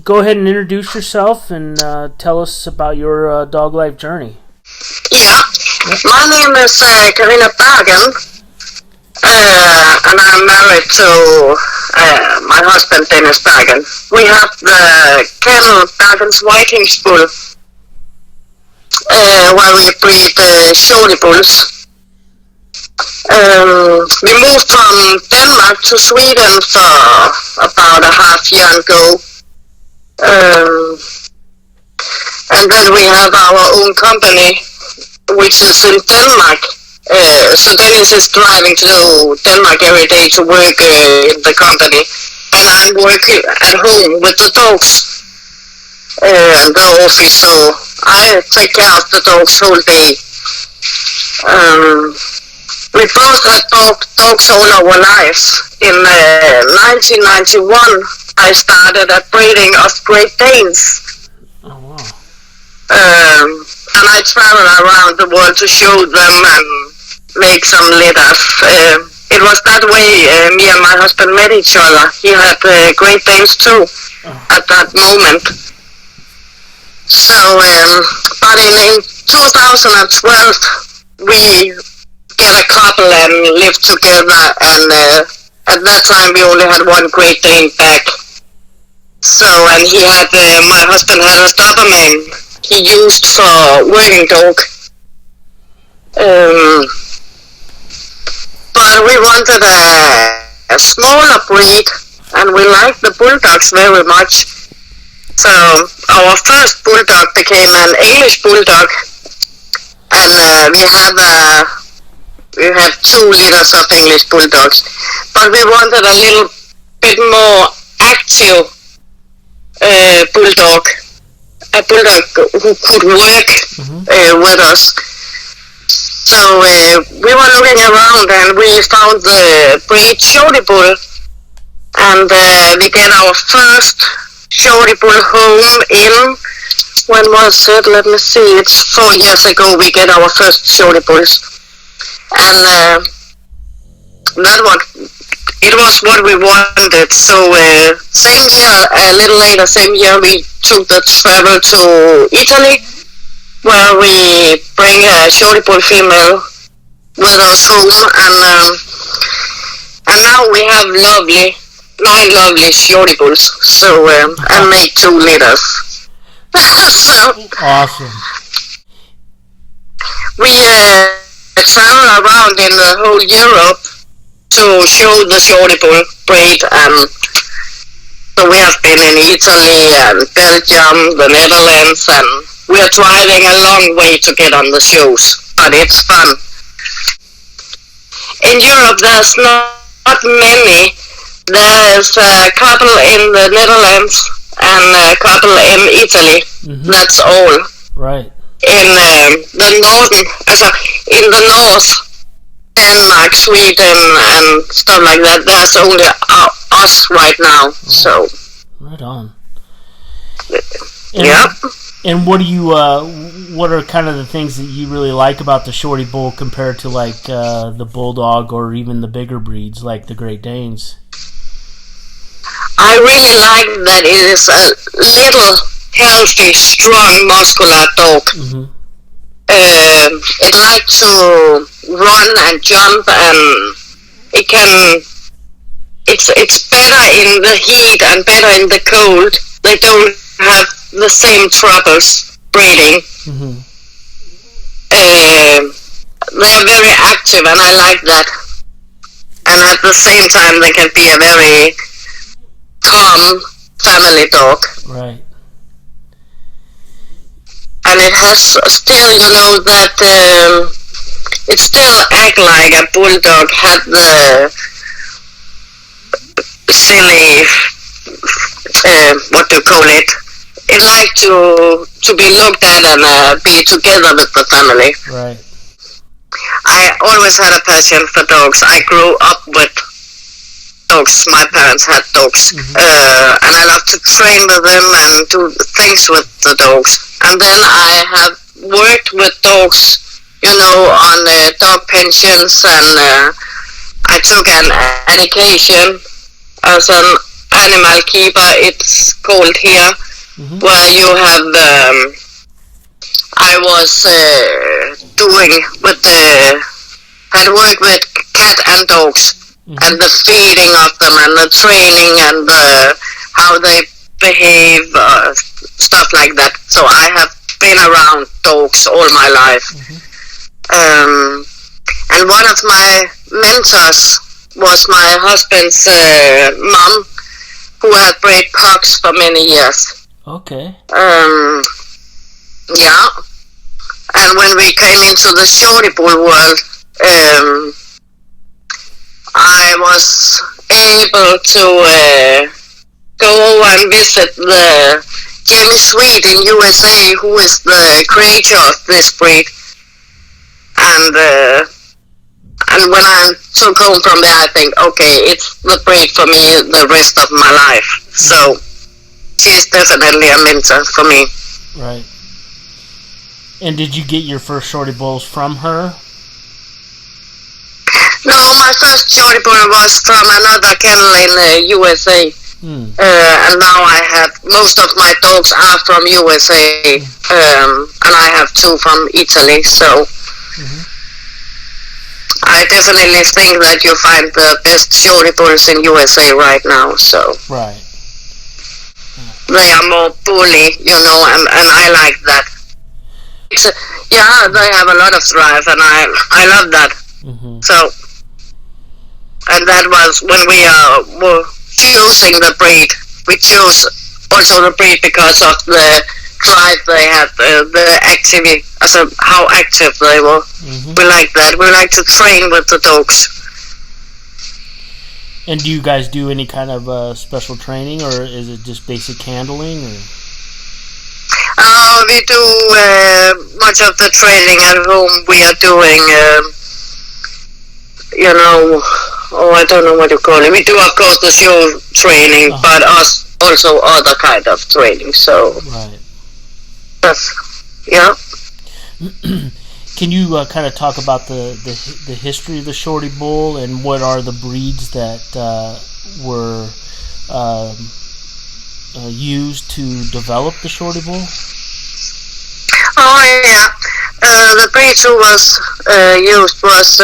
go ahead and introduce yourself and tell us about your dog life journey. Yeah, my name is Karina Bergen, and I'm married to my husband, Dennis Bergen. We have the Kennel Bergen's Viking Bull, where we breed Shorty bulls. We moved from Denmark to Sweden for about a half year ago. And then we have our own company, which is in Denmark. So Dennis is driving to Denmark every day to work in the company. And I'm working at home with the dogs in the office, so I take care of the dogs whole day. We both had dogs all our lives. In 1991, I started a breeding of Great Danes. Oh, wow. And I travel around the world to show them and make some litters. It was that way me and my husband met each other. He had Great Danes too at that moment. So, but in 2012, we get a couple and live together, and at that time we only had one Great Dane back. So, and he had, my husband had a Doberman he used for working dog. But we wanted a smaller breed, and we liked the Bulldogs very much. So our first Bulldog became an English Bulldog, and we have 2 litters of English Bulldogs. But we wanted a little bit more active Bulldog, a Bulldog who could work with us. So we were looking around and we found the breed Shorty Bull, and we get our first Shorty Bull home in, when was it? Let me see, it's 4 years ago we get our first Shorty Bulls. And it was what we wanted. So same year, a little later, same year, we took the travel to Italy, where we bring a Shorty Bull female with us home, and now we have 9 lovely Shorty Bulls. So I made 2 litters. So awesome. We travel around in the whole Europe to show the Shorty Bull breed, so we have been in Italy and Belgium, the Netherlands, and we are driving a long way to get on the shows, but it's fun. In Europe there's not many. There's a couple in the Netherlands and a couple in Italy. That's all. Right. In the north, Denmark, Sweden, and stuff like that, there's only us right now. So. Right on. Yeah. And what do you? What are kind of the things that you really like about the Shorty Bull compared to like the Bulldog or even the bigger breeds like the Great Danes? I really like that it is a little healthy, strong, muscular dog. It likes to run and jump, and it can. It's better in the heat and better in the cold. They don't have the same troubles breeding. They are very active, and I like that. And at the same time, they can be a very calm family dog. Right. And it has still, that it still act like a Bulldog had the silly, what do you call it? It like to be looked at and be together with the family. Right. I always had a passion for dogs. I grew up with dogs. My parents had dogs, and I love to train with them and do things with the dogs. And then I have worked with dogs, on dog pensions, and I took an education as an animal keeper, it's called here, where you have. I was doing with had worked with cat and dogs, and the feeding of them, and the training, and how they behave, stuff like that. So I have been around dogs all my life. And one of my mentors was my husband's mom, who had bred pugs for many years. Okay. Yeah. And when we came into the Shorty bull world, I was able to go over and visit the Jamie Sweet in USA, who is the creator of this breed. And when I took home from there, I think, okay, it's the breed for me the rest of my life. So she's definitely a mentor for me. Right. And did you get your first Shorty bulls from her? No, my first Shorty bull was from another kennel in the USA. And now I have, most of my dogs are from USA. And I have 2 from Italy, so... I definitely think that you find the best Shorty bulls in USA right now, so... Right. They are more bully, and I like that. Yeah, they have a lot of drive, and I love that. So, and that was when we were choosing the breed. We chose also the breed because of the drive they had, the activity, how active they were. We like that. We like to train with the dogs. And do you guys do any kind of special training, or is it just basic handling? Or? We do much of the training at home. We are doing, I don't know what you call it. We do, of course, the show training, but also other kind of training. So, right. That's, yeah. Can you kind of talk about the history of the Shorty bull, and what are the breeds that were used to develop the Shorty bull? Oh yeah, the breed who was used was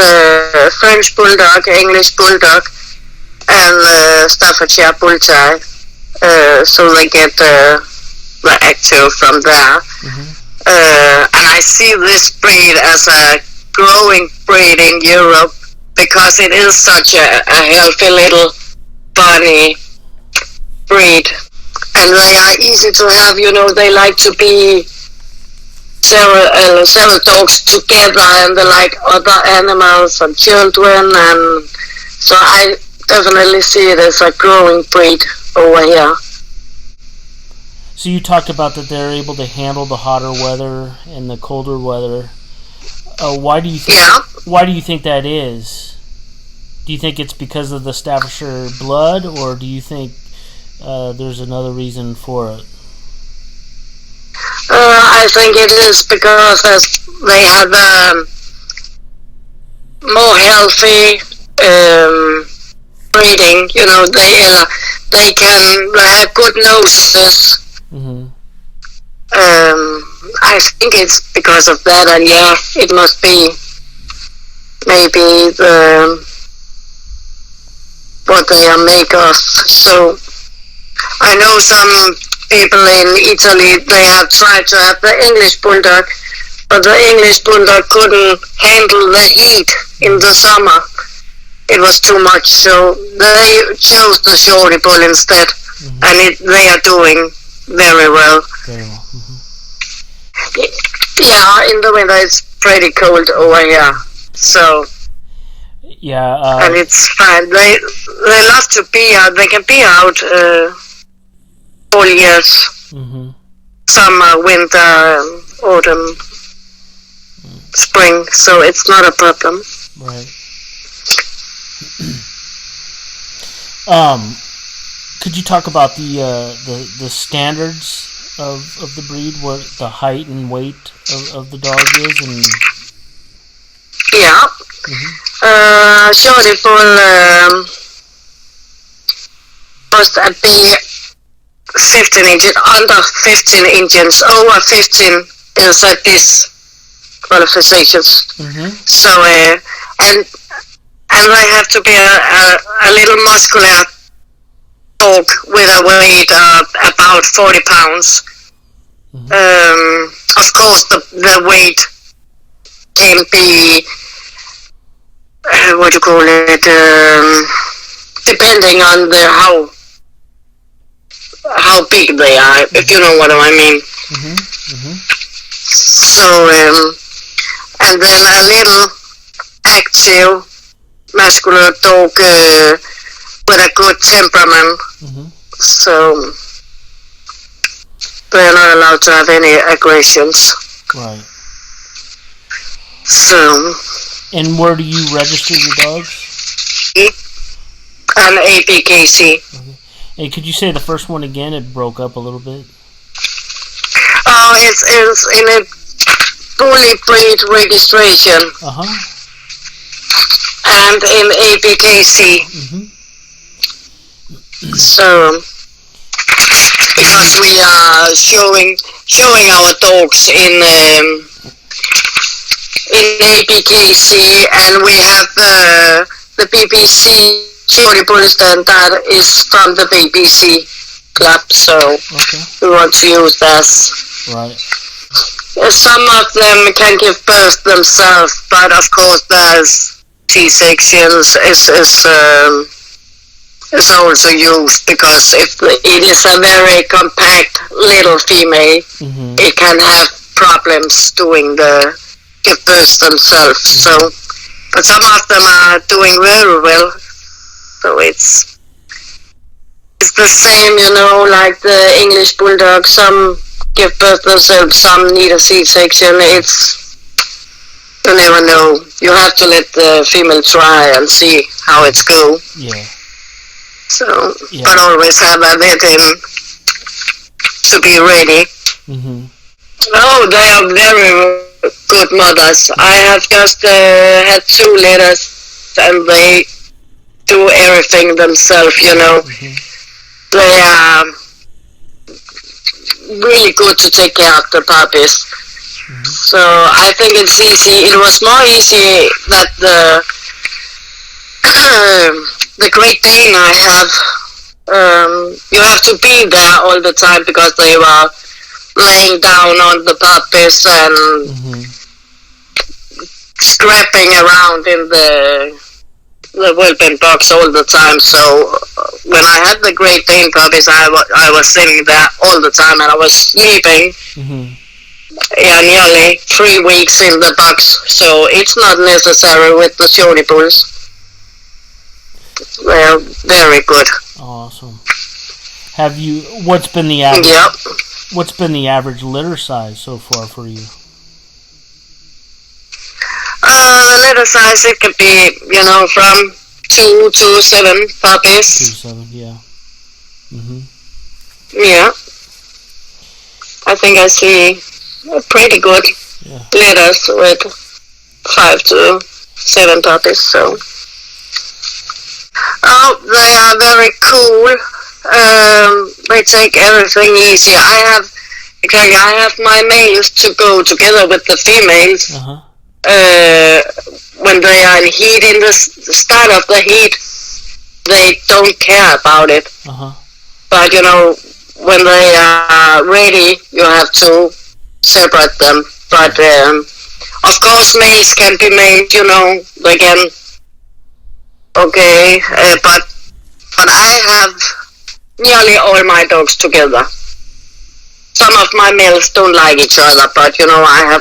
French Bulldog, English Bulldog, and Staffordshire Bull Tie. So they get the active from there. And I see this breed as a growing breed in Europe because it is such a healthy little bunny breed, and they are easy to have. They like to be several dogs together, and they like other animals and children, and so I definitely see it as a growing breed over here. So you talked about that they're able to handle the hotter weather and the colder weather. Why do you think? Yeah. Why do you think that is? Do you think it's because of the Staffordshire blood, or do you think there's another reason for it? I think it is because they have more healthy breeding. They have good noses. I think it's because of that, and yeah, it must be maybe what they are made of. So I know some people in Italy, they have tried to have the English Bulldog, but the English Bulldog couldn't handle the heat in the summer. It was too much, so they chose the Shorty bull instead, and they are doing very well. Very well. Yeah, in the winter it's pretty cold over here, so yeah, and it's fine. They love to be out. They can be out all years, summer, winter, autumn, spring. So it's not a problem. Right. Could you talk about the standards of the breed, what the height and weight of the dog is, and yeah, Shorty bull supposed to be 15 inches, under 15 inches, over 15 is at disqualifications. So, and they have to be a little muscular dog with a weight of about 40 pounds. Of course, the weight can be, what do you call it, depending on how big they are, if you know what I mean. So, and then a little active, muscular dog with a good temperament. So, they're not allowed to have any aggressions. Right. So. And where do you register your dogs? On APKC. Okay. Hey, could you say the first one again? It broke up a little bit. Oh, it's in a fully breed registration. And in APKC. So, because we are showing our dogs in APKC, and we have the BBC Shorty Bulls, and that is from the BBC club, so we want to use that. Right. Some of them can give birth themselves, but of course there's C-sections is also used, because if it is a very compact little female, it can have problems doing the give birth themselves. So, but some of them are doing very well. So it's the same, you know, like the English Bulldog. Some give birth themselves, some need a C-section. You never know. You have to let the female try and see how it's go. Yeah. So, but always have a vetting to be ready. Oh, they are very good mothers. I have just had 2 litters, and they do everything themselves, you know. They are really good to take care of the puppies. So I think it's easy. It was more easy that the Great Dane I have, you have to be there all the time, because they were laying down on the puppies and scrapping around in the whelping box all the time. So when I had the Great Dane puppies, I was sitting there all the time, and I was sleeping. Nearly 3 weeks in the box. So it's not necessary with the Shorty Bulls. They're very good. Awesome. Have you? What's been the average? What's been the average litter size so far for you? The litter size, it could be, you know, from 2 to 7 puppies. 2 to 7, yeah. Yeah. I think I see pretty good litters with 5 to 7 puppies. So. Oh, they are very cool. They take everything easy. I have my males to go together with the females. When they are in heat, in the start of the heat, they don't care about it. But you know, when they are ready, you have to separate them. But of course, males can be made. You know, they can. Okay, but I have nearly all my dogs together. Some of my males don't like each other, but you know, I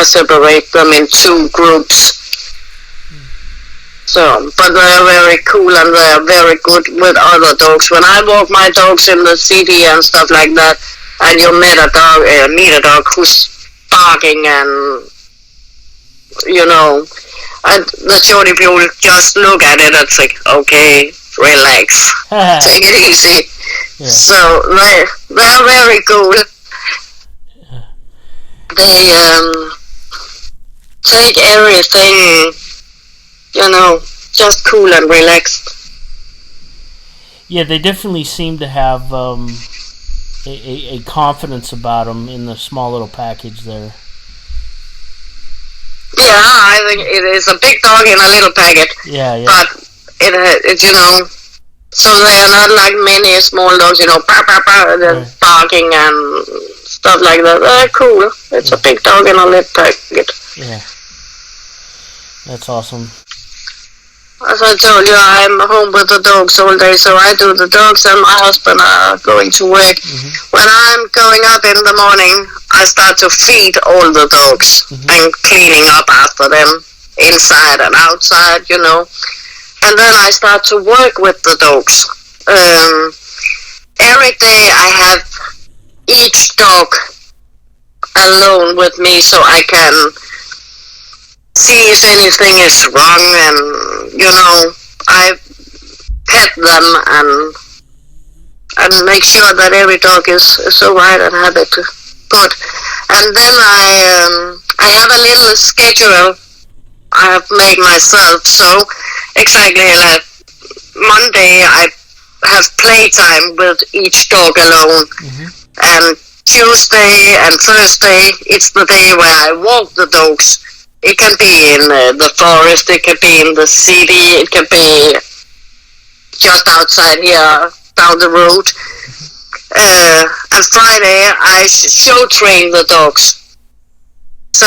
separate them in 2 groups. So, but they're very cool, and they're very good with other dogs. When I walk my dogs in the city and stuff like that, and you meet a dog who's barking, and you know, and the Shorty people just look at it and think, okay, relax, take it easy. So they're very cool. They take everything, you know, just cool and relaxed. Yeah, they definitely seem to have a confidence about them in the small little package there. Yeah, I think it is a big dog in a little packet. Yeah. But it so they are not like many small dogs, barking and stuff like that. They're cool. It's a big dog in a little packet. Yeah. That's awesome. As I told you, I'm home with the dogs all day, so I do the dogs and my husband are going to work. When I'm going up in the morning, I start to feed all the dogs and cleaning up after them, inside and outside, And then I start to work with the dogs. Every day I have each dog alone with me so I can see if anything is wrong, and I pet them and make sure that every dog is alright and have it good. And then I have a little schedule I have made myself. So exactly like Monday I have playtime with each dog alone, and Tuesday and Thursday it's the day where I walk the dogs. It can be in the forest, it can be in the city, it can be just outside here, down the road. And Friday I show train the dogs. So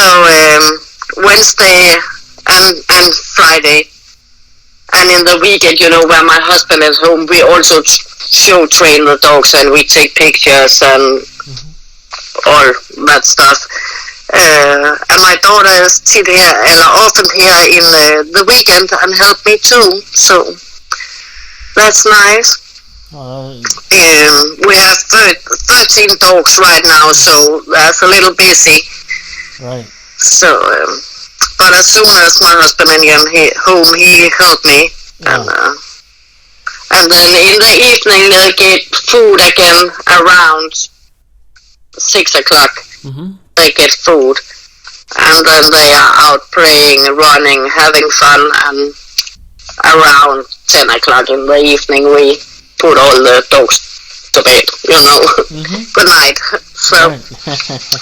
Wednesday and Friday, and in the weekend, where my husband is home, we also show train the dogs and we take pictures and all that stuff. And my daughter sit here and often here in the weekend and help me too, so that's nice. We have 13 dogs right now, so that's a little busy. Right. So, but as soon as my husband is home, he helped me, and then in the evening they get food again around 6 o'clock. They get food, and then they are out playing, running, having fun, and around 10 o'clock in the evening we put all the dogs to bed, Good night. So,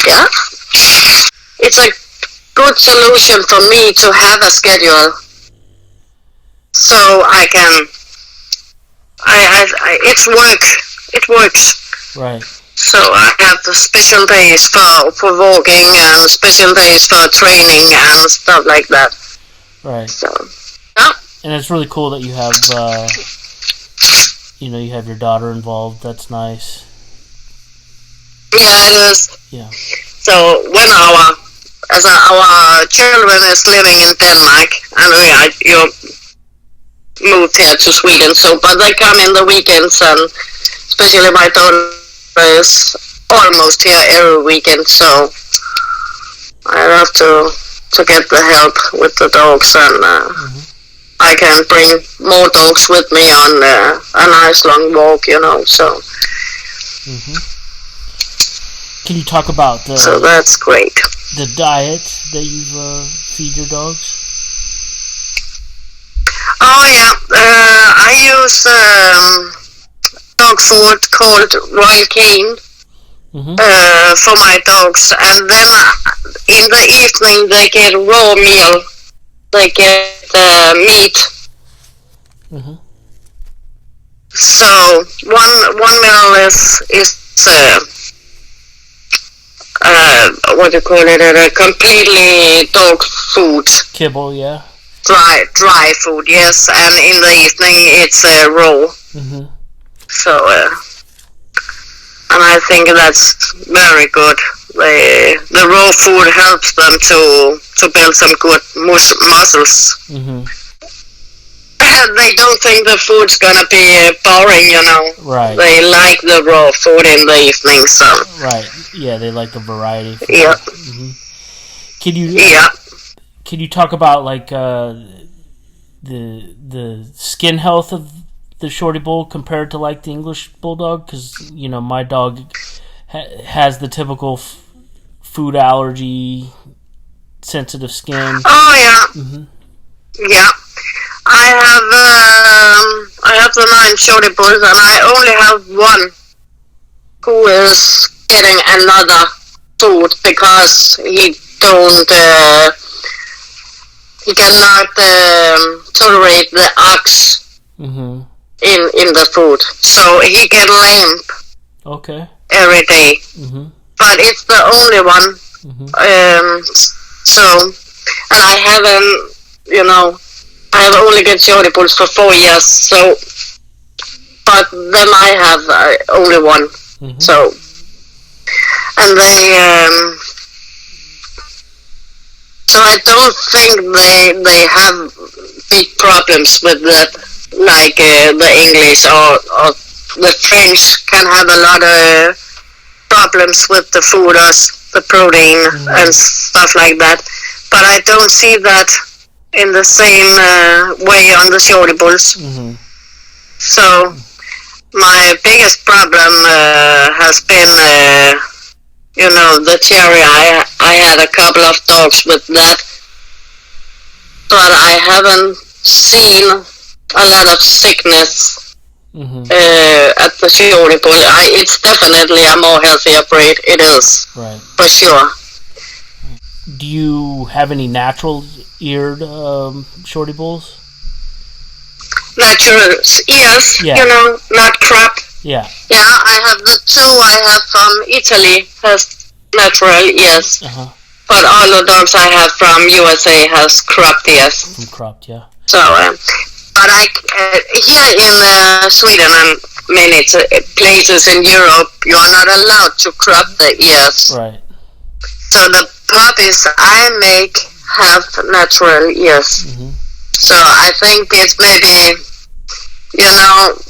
yeah, it's a good solution for me to have a schedule, so I can, it works. Right. So I have the special days for walking and special days for training and stuff like that. Right. So, yeah. And it's really cool that you have, you have your daughter involved. That's nice. Yeah, it is. Yeah. So when our children is living in Denmark, and we moved here to Sweden, but they come in the weekends, and especially my daughter is almost here every weekend, so I have to get the help with the dogs, and I can bring more dogs with me on a nice long walk, so. Can you talk about so that's great. The diet that you feed your dogs? Oh yeah, I use dog food called Royal Cane for my dogs, and then in the evening they get raw meal. They get meat. So one meal is what do you call it? Completely dog food. Kibble, yeah. Dry food, yes, and in the evening it's raw. So, and I think that's very good. The raw food helps them to build some good muscles. They don't think the food's gonna be boring, Right. They like the raw food in the evening, so. Right. Yeah, they like the variety. Yeah. Can you? Yeah. Can you talk about the skin health of the Shorty Bull compared to the English Bulldog? Because my dog has the typical food allergy, sensitive skin. Oh yeah. Yeah. I have the 9 Shorty bulls, and I only have one who is getting another food because he cannot tolerate the ox in the food, so he get lamb every day. But it's the only one. So, and I haven't, I have only get Shorty bulls for 4 years. So, but them I have only one. So, and so I don't think they have big problems with that, like the English or the French can have a lot of problems with the food or the protein and stuff like that. But I don't see that in the same way on the Shorty bulls. So my biggest problem has been, the cherry. I had a couple of dogs with that, but I haven't seen a lot of sickness at the Shorty bull. It's definitely a more healthier breed. It is, for sure. Do you have any natural-eared Shorty bulls? Natural ears, not cropped. Yeah, I have the 2 I have from Italy has natural ears. But all the dogs I have from USA has cropped ears. From cropped, yeah. So, but here in Sweden and many places in Europe, you are not allowed to crop the ears. Right. So the puppies I make have natural ears. So I think it's maybe,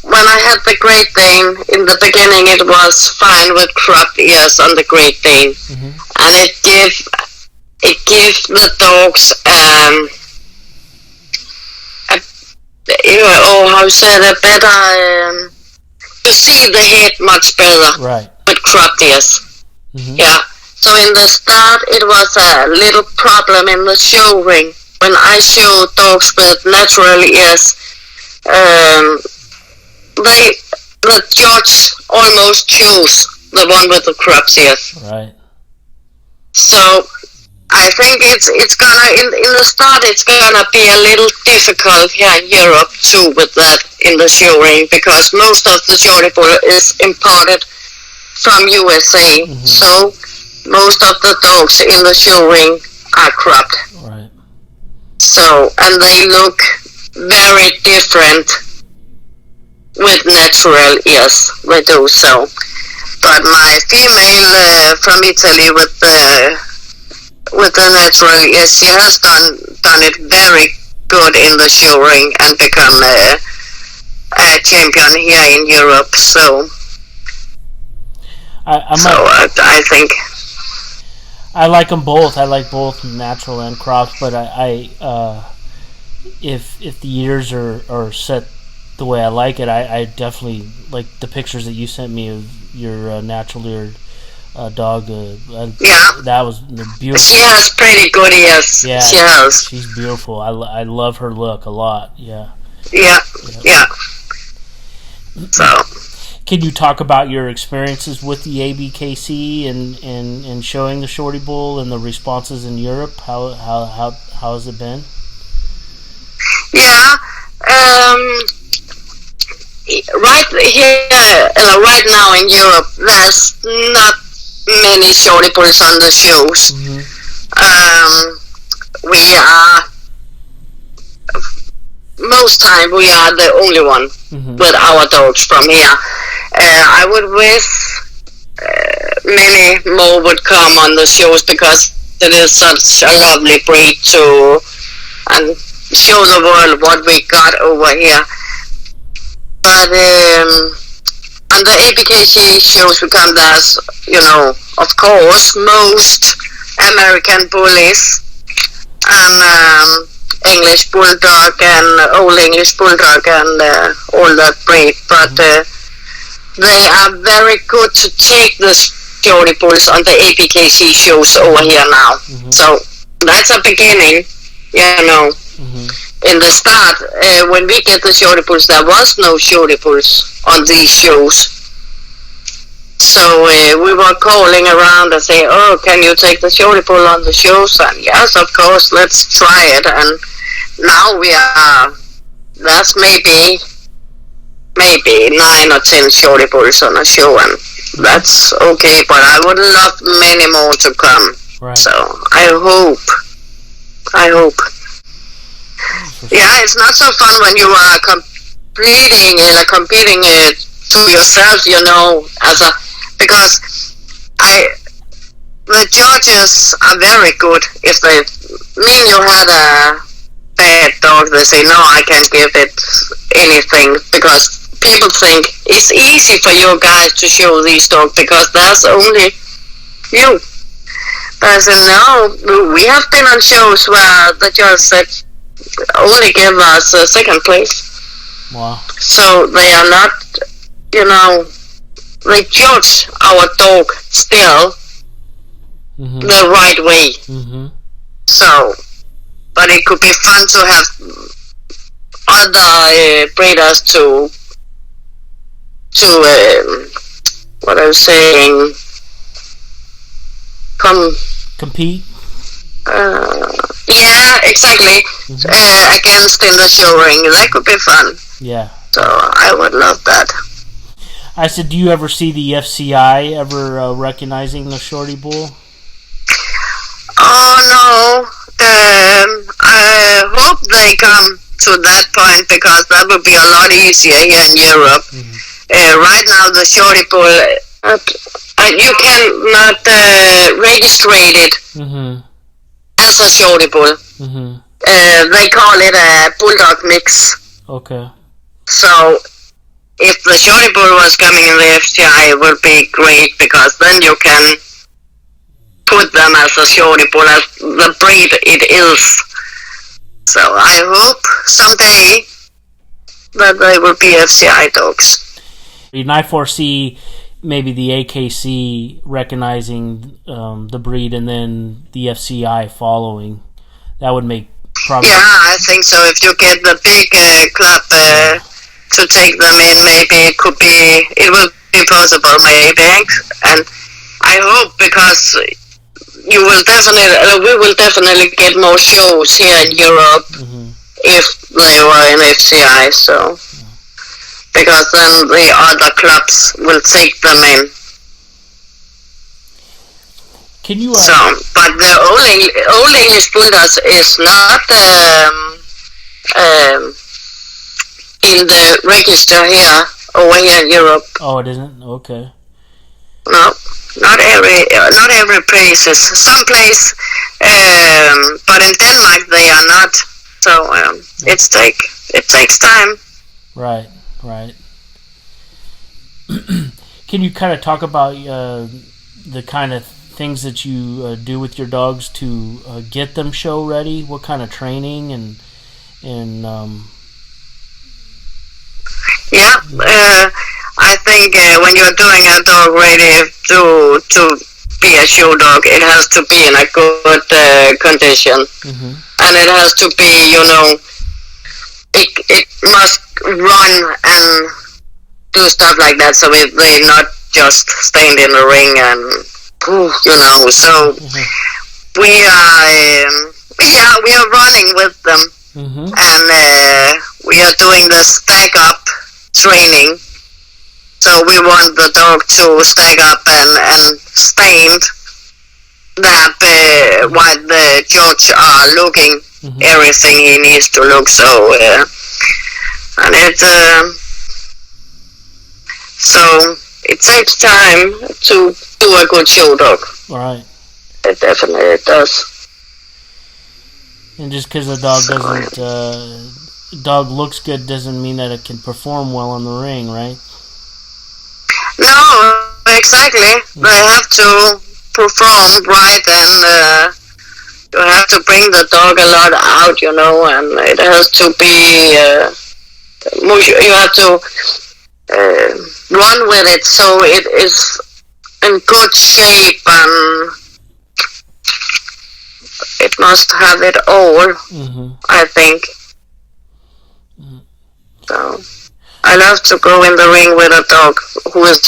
when I had the Great Dane, in the beginning it was fine with cropped ears on the Great Dane. And it gives the dogs, a better, you see the head much better with cropped ears. Yeah. So in the start it was a little problem in the show ring. When I show dogs with natural ears, the judge almost chose the one with the cropped ears. Right. So I think it's gonna in the start it's gonna be a little difficult here in Europe too with that in the show ring, because most of the Shorty bull is imported from USA. So most of the dogs in the show ring are cropped. Right. So, and they look very different with natural ears. They do so. But my female from Italy with the natural ears, she has done it very good in the show ring and become a champion here in Europe. So, I think I like them both. I like both natural and cropped, but if the ears are set the way I like it, I definitely like the pictures that you sent me of your natural eared dog. That was beautiful. She has pretty good ears. Yeah, she has. She's beautiful. I love her look a lot. Yeah. So, can you talk about your experiences with the ABKC and showing the Shorty bull and the responses in Europe? How has it been? Yeah, right here, right now in Europe, there's not many Shorty bulls on the shows. We are, most time we are the only one with our dogs from here. I would wish many more would come on the shows, because it is such a lovely breed to and show the world what we got over here. But on the ABKC shows we come, there's, of course, most American bullies and English Bulldog and Old English Bulldog and all that breed. But they are very good to take the Shorty bulls on the ABKC shows over here now. So that's a beginning, in the start, when we get the shorty bulls, there was no shorty bulls on these shows. So we were calling around and say, "Oh, can you take the shorty bull on the shows?" And yes, of course, let's try it. And now that's maybe 9 or 10 shorty bulls on a show, and that's okay. But I would love many more to come. Right. So I hope. Yeah, it's not so fun when you are competing to yourself, because the judges are very good. If you had a bad dog, they say, "No, I can't give it anything," because people think it's easy for you guys to show these dogs because there's only you. But I said, no, we have been on shows where the judge said only give us second place. Wow. So they are not, they judge our dog still the right way. Mm-hmm. So, but it could be fun to have other breeders to what I was saying, compete. Yeah, exactly. Against in the show ring, that could be fun. Yeah. So I would love that. I said, do you ever see the FCI ever recognizing the Shorty Bull? Oh no. I hope they come to that point because that would be a lot easier here in Europe. Right now, the Shorty Bull, you cannot register it as a Shorty Bull. They call it a Bulldog mix. Okay. So, if the Shorty Bull was coming in the FCI, it would be great because then you can put them as a Shorty Bull, as the breed it is. So I hope someday that they will be FCI dogs. And I foresee maybe the AKC recognizing the breed and then the FCI following. That would make progress. Yeah, I think so. If you get the big club to take them in, maybe it will be possible, maybe. And I hope because we will definitely get more shows here in Europe if they were in FCI. So because then the other clubs will take them in. Can you? But the old English Bulldogs is not in the register here over here in Europe. Oh, it isn't? Okay. No, not every place is. Some place, but in Denmark they are not. So it takes time. Right. Can you kind of talk about the kind of things that you do with your dogs to get them show ready? What kind of training and Yeah, I think when you're doing a dog ready to be a show dog, it has to be in a good condition, and it has to be, it must run and do stuff like that, so they not just stand in the ring and so we are running with them, and we are doing the stack up training. So we want the dog to stack up and stand that while the judge are looking everything he needs to look. So and so it takes time to do a good show dog. Right. It definitely does. And just because the dog dog looks good doesn't mean that it can perform well on the ring, right? No, exactly. They have to perform right, and you have to bring the dog a lot out, and it has to be. You have to run with it so it is in good shape, and it must have it all. I think So I love to go in the ring with a dog who is,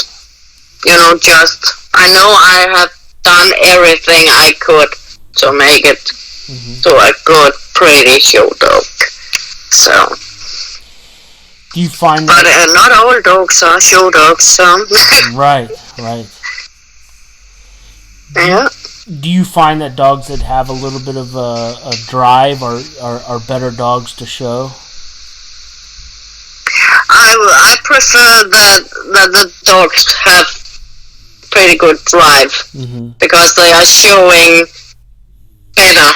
just, I know I have done everything I could to make it to a good, pretty show dog. So. Do you find but not all dogs are show dogs, so. Right. Yeah. Do you find that dogs that have a little bit of a drive are better dogs to show? I prefer that the dogs have pretty good drive because they are showing better.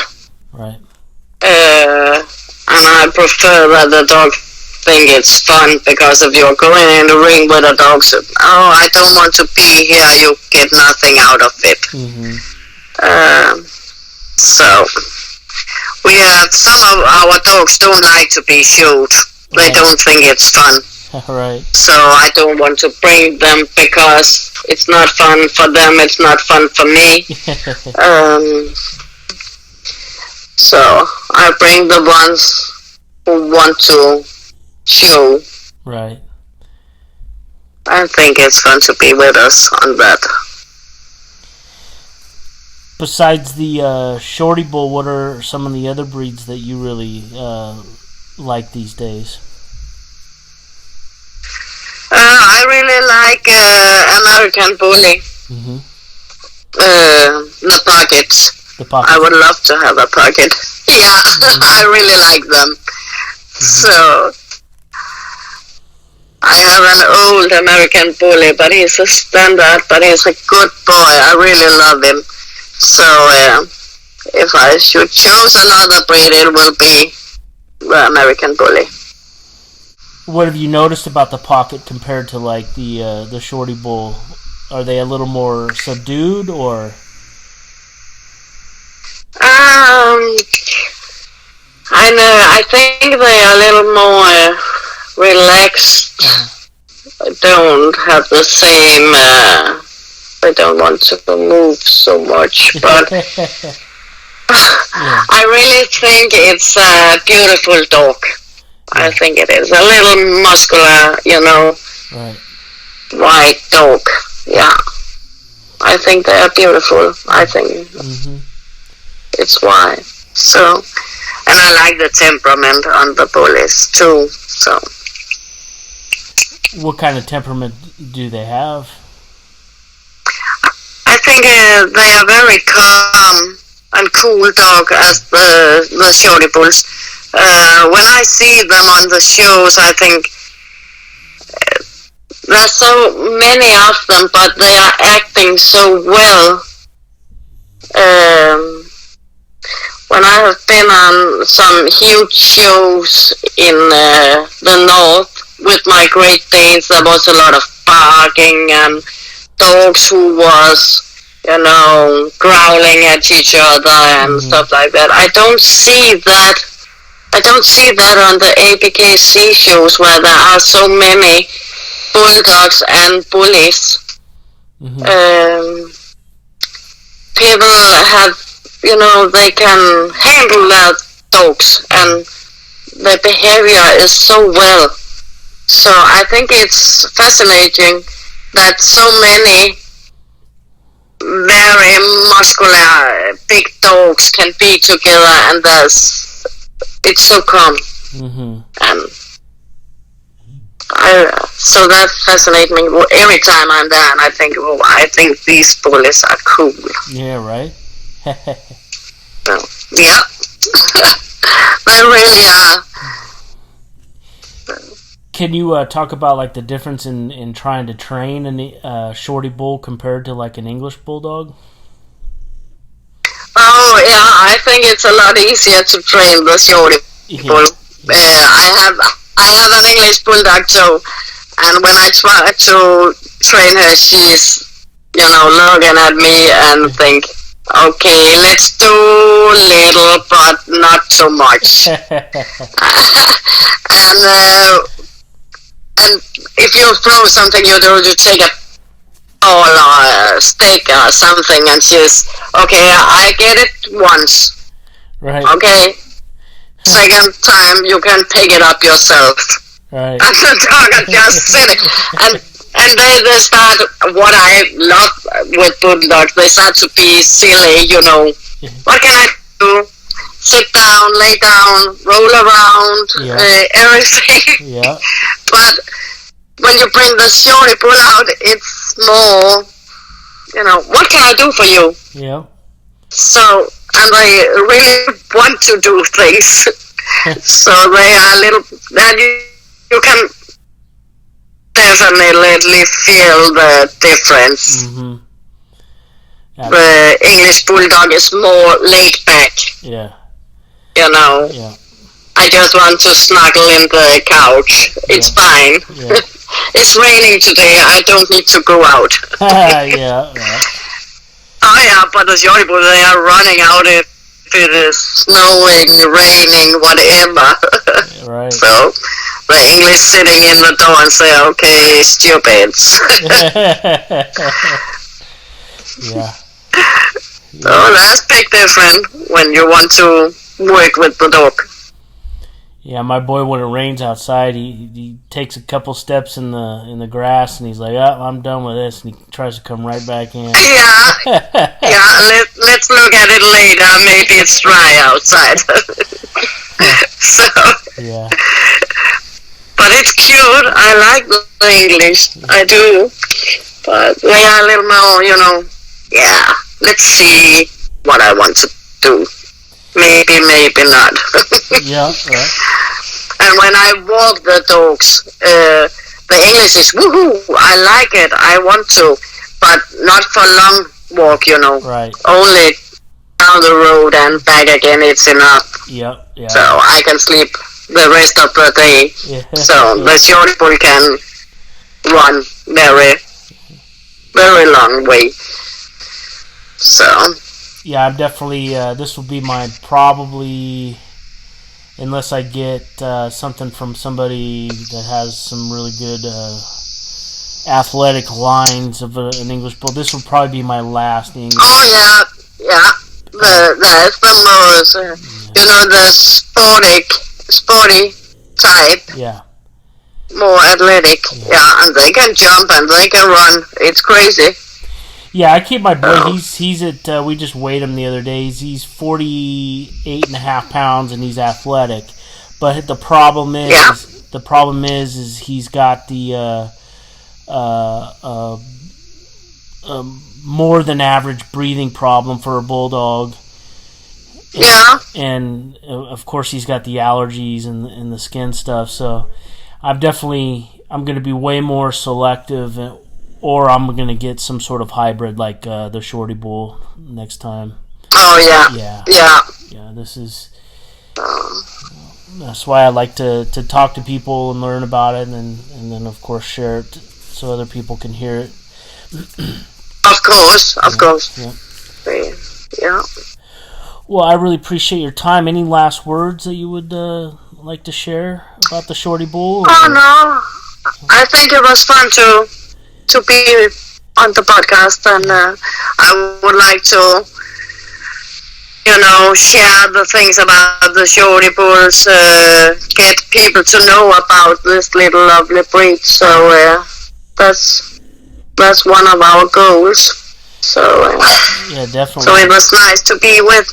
Right. And I prefer that the dog think it's fun, because if you're going in the ring with a dog, so, I don't want to be here, you get nothing out of it. So we have some of our dogs don't like to be showed. They don't think it's fun. Right. So I don't want to bring them because it's not fun for them. It's not fun for me. So I bring the ones who want to show. Right. I think it's fun to be with us on that. Besides the Shorty Bull, what are some of the other breeds that you really like these days? I really like American Bully. The pockets. I would love to have a pocket. Yeah, I really like them. So I have an old American Bully, but he's a standard, but he's a good boy. I really love him. So if I should choose another breed, it will be the American Bully. What have you noticed about the pocket compared to like the Shorty Bull? Are they a little more subdued, or? I know. I think they are a little more relaxed. They don't have the same. They don't want to move so much, but I really think it's a beautiful dog. I think it is a little muscular, right. white dog. Yeah, I think they are beautiful. I think it's why. So, and I like the temperament on the bullies too. So, what kind of temperament do they have? I think they are very calm and cool dog as the Shorty Bulls. When I see them on the shows, I think there's so many of them, but they are acting so well. When I have been on some huge shows in the north with my Great Danes, there was a lot of barking and dogs who was, growling at each other and stuff like that. I don't see that on the ABKC shows where there are so many bulldogs and bullies. People have, they can handle their dogs and their behavior is so well. So I think it's fascinating that so many very muscular big dogs can be together, and it's so calm. And so that fascinates me every time I'm there, and I think these bullies are cool. Yeah, right. So, yeah, they really are. Can you talk about like the difference in trying to train a Shorty Bull compared to like an English Bulldog? Oh yeah, I think it's a lot easier to train the Shorty Bull. I have an English Bulldog too, and when I try to train her, she's looking at me and think, okay, let's do little, but not too much. And if you throw something, you take a ball or a stick or something, and she's, okay, I get it once. Right. Okay. Second time, you can pick it up yourself. Right. And the dog are just sitting. And they start, what I love with bulldogs, they start to be silly, What can I do? Sit down, lay down, roll around, everything. Yeah. But when you bring the Shorty bull out, it's more, what can I do for you? Yeah. So, and they really want to do things. So they are and you can definitely feel the difference. Mm-hmm. The English Bulldog is more laid back. Yeah. Yeah. I just want to snuggle in the couch. It's fine. Yeah. It's raining today. I don't need to go out. Yeah. Oh yeah, but the Shorty Bull, they are running out if it is snowing, raining, whatever. Right. So the English sitting in the door and say, "Okay, stupids." Yeah. So that's big different when you want to work with the dog. Yeah, my boy, when it rains outside, he takes a couple steps in the grass, and he's like, "Oh, I'm done with this," and he tries to come right back in. Yeah. Let's look at it later. Maybe it's dry outside. So. Yeah. But it's cute. I like the English. I do. But they are a little more, yeah, let's see what I want to do. Maybe not. Yeah, right. And when I walk the dogs, the English is, woohoo, I like it, I want to. But not for long walk, Right. Only down the road and back again, it's enough. Yeah. So I can sleep the rest of the day. Yeah. So the Shorty Bull can run very, very long way. So. Yeah, I'm definitely, this will be my probably, unless I get something from somebody that has some really good athletic lines of an English Bull, this will probably be my last English. Oh, yeah. That's the most, the sporty type. Yeah. More athletic. Yeah, and they can jump and they can run. It's crazy. Yeah, I keep my boy. He's at. We just weighed him the other day. He's 48.5 pounds, and he's athletic. But the problem is he's got the more than average breathing problem for a bulldog. Yeah. And of course he's got the allergies and the skin stuff. So I'm going to be way more selective. Or I'm going to get some sort of hybrid like the Shorty Bull next time. Oh, yeah. Yeah, this is... That's why I like to talk to people and learn about it and then, of course, share it so other people can hear it. Of course. Yeah. Well, I really appreciate your time. Any last words that you would like to share about the Shorty Bull? Oh, no. I think it was fun to be on the podcast, and I would like to, share the things about the Shorty Bulls, get people to know about this little lovely breed. So that's one of our goals. So yeah, definitely. So it was nice to be with.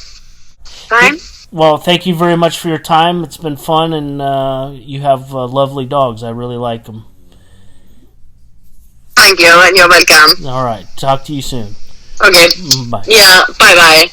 Fine. Well, thank you very much for your time. It's been fun, and you have lovely dogs. I really like them. Thank you, and you're welcome. All right. Talk to you soon. Okay. Bye. Yeah, bye-bye.